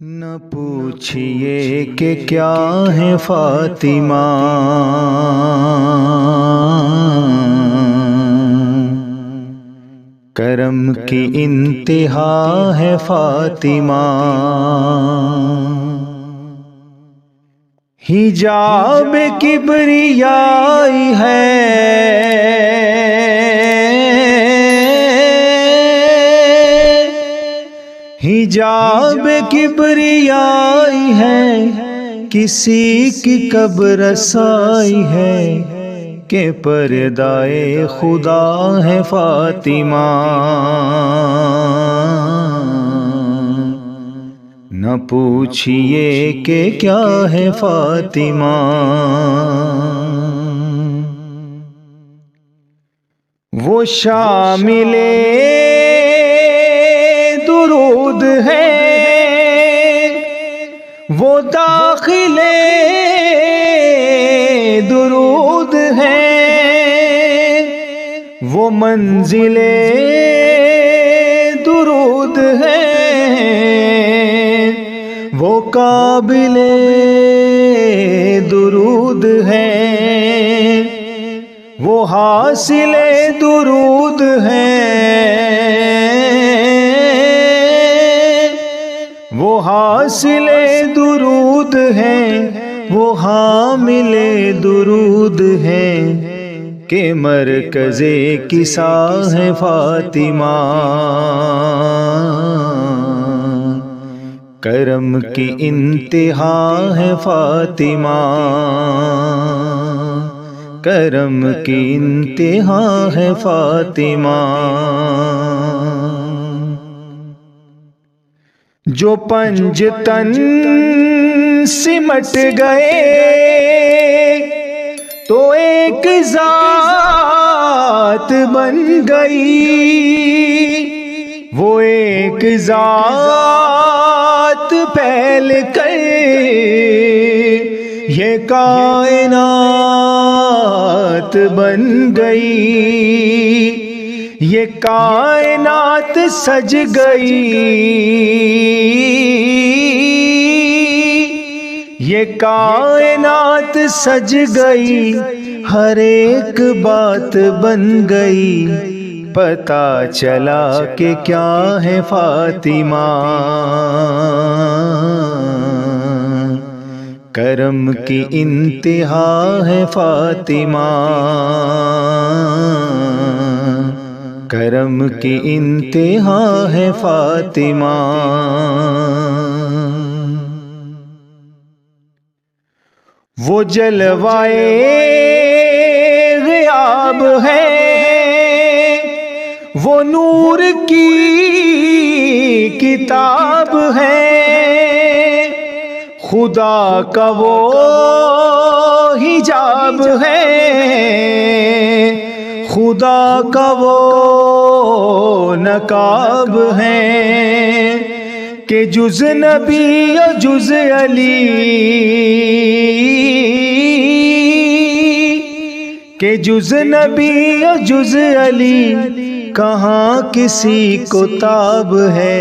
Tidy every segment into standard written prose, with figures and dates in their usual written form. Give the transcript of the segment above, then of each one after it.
نہ پوچھئے کہ کیا ہے فاطمہ، کرم کی انتہا ہے فاطمہ، حجاب کبریائی ہے، حجاب کبریائی ہے، کسی کی کب رسائی ہے کہ پردائے خدا ہے فاطمہ، نہ پوچھئے کہ کیا ہے فاطمہ، وہ شامل درود ہے، وہ داخل درود ہے، وہ منزل درود ہے، وہ قابل درود ہے، وہ حاصل درود ہے، وہ حاصل درود ہے، وہ حامل درود ہے کہ مرکز کسا ہے فاطمہ، کرم کی انتہا ہے فاطمہ، کرم کی انتہا ہے فاطمہ، جو پنج تن سمٹ گئے تو ایک ذات بن گئی، وہ ایک ذات پھیل کر یہ کائنات بن گئی، یہ کائنات سج گئی، یہ کائنات سج گئی، ہر ایک بات بن گئی، پتہ چلا کہ کیا ہے فاطمہ، کرم کی انتہا ہے فاطمہ، کرم کی انتہا ہے فاطمہ، وہ جلوائے غیاب ہے، وہ نور کی کتاب ہے، خدا کا وہ حجاب ہے، خدا کا وہ نقاب ہے کہ جز نبی و جز علی، کہ جز نبی و جز علی کہاں کسی کو تاب ہے،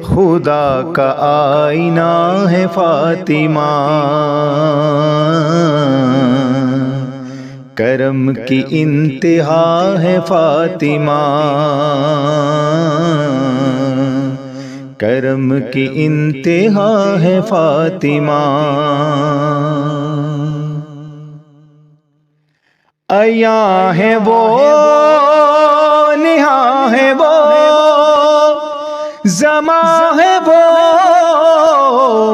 خدا کا آئینہ ہے فاطمہ، کرم کی انتہا ہے فاطمہ، کرم کی انتہا ہے فاطمہ، عیاں ہے وہ نہاں ہے وہ، زماں ہے وہ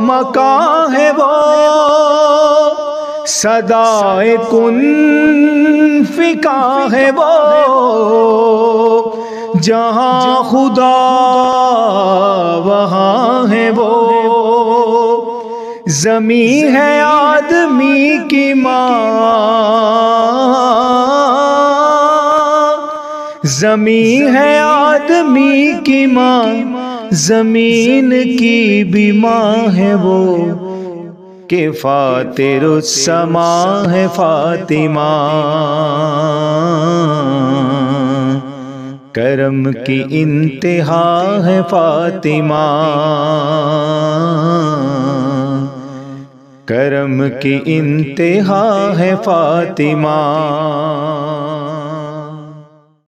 مکاں ہے وہ، صدائے کن فکاں ہے وہ، جہاں خدا وہاں ہے وہ، زمین ہے آدمی کی ماں، زمین ہے آدمی کی ماں، زمین کی بھی ماں ہے وہ، کہ فاطر السما ہے فاطمہ، کرم کی انتہا ہے فاطمہ، کرم کی انتہا ہے فاطمہ۔